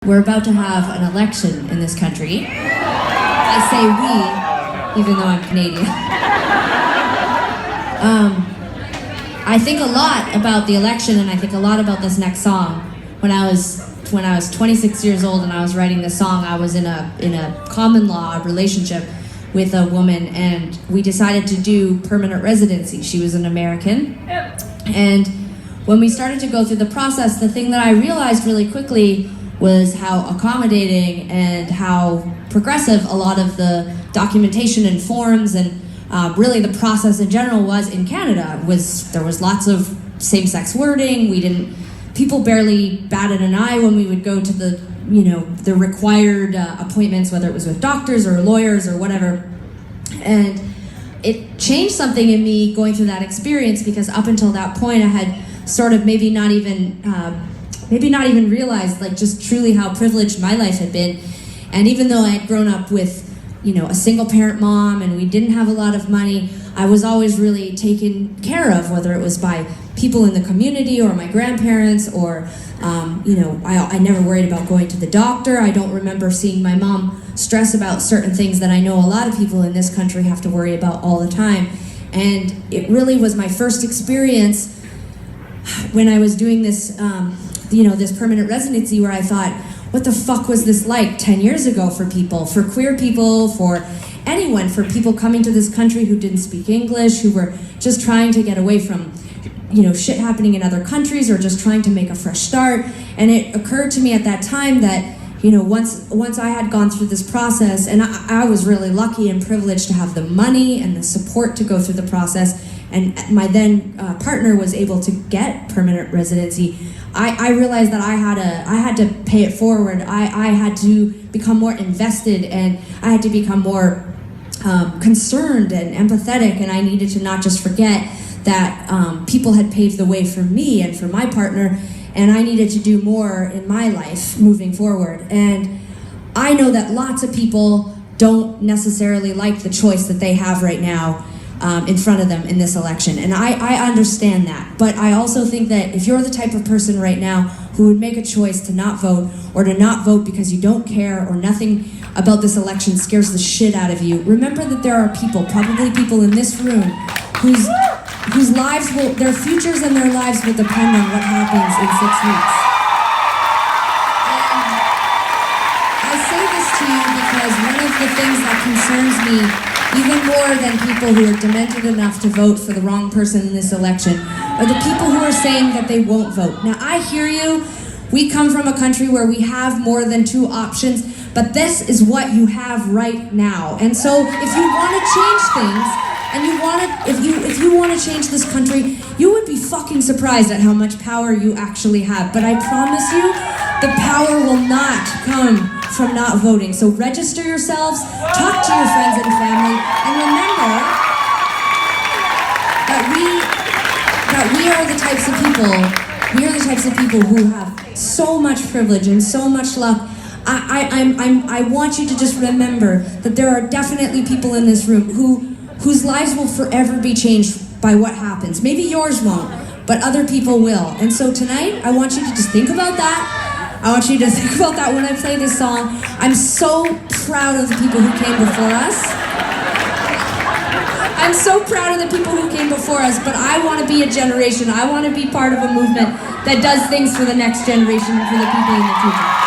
We're about to have an election in this country. I say we, even though I'm Canadian. I think a lot about the election, and I think a lot about this next song. When I was 26 years old and I was writing this song, I was in a common law relationship with a woman, and we decided to do permanent residency. She was an American. And when we started to go through the process, the thing that I realized really quickly was how accommodating and how progressive a lot of the documentation and forms and really the process in general was in Canada. There was lots of same-sex wording. People barely batted an eye when we would go to the required appointments, whether it was with doctors or lawyers or whatever. And it changed something in me going through that experience, because up until that point I had sort of maybe not even realized like just truly how privileged my life had been. And even though I had grown up with a single parent mom and we didn't have a lot of money, I was always really taken care of, whether it was by people in the community or my grandparents or, I never worried about going to the doctor. I don't remember seeing my mom stress about certain things that I know a lot of people in this country have to worry about all the time. And it really was my first experience when I was doing this, this permanent residency, where I thought, what the fuck was this like 10 years ago for people, for queer people, for anyone, for people coming to this country who didn't speak English, who were just trying to get away from shit happening in other countries or just trying to make a fresh start. And it occurred to me at that time that once I had gone through this process, and I was really lucky and privileged to have the money and the support to go through the process, and my then partner was able to get permanent residency, I realized that I had to pay it forward. I had to become more invested, and I had to become more concerned and empathetic, and I needed to not just forget that people had paved the way for me and for my partner, and I needed to do more in my life moving forward. And I know that lots of people don't necessarily like the choice that they have right now in front of them in this election, and I understand that. But I also think that if you're the type of person right now who would make a choice to not vote, or to not vote because you don't care or nothing about this election scares the shit out of you, remember that there are people, probably people in this room, whose lives their futures and their lives will depend on what happens in 6 weeks. And I say this to you because one of the things that concerns me even more than people who are demented enough to vote for the wrong person in this election are the people who are saying that they won't vote. Now, I hear you. We come from a country where we have more than 2 options, but this is what you have right now. And so if you want to change things, and if you want to change this country, you would be fucking surprised at how much power you actually have. But I promise you, the power will not come from not voting. So register yourselves, talk to your friends and family, and remember that we are the types of people who have so much privilege and so much luck. I want you to just remember that there are definitely people in this room whose lives will forever be changed by what happens. Maybe yours won't, but other people will. And so tonight, I want you to just think about that. I want you to think about that when I play this song. I'm so proud of the people who came before us. I'm so proud of the people who came before us, but I want to be a generation. I want to be part of a movement that does things for the next generation and for the people in the future.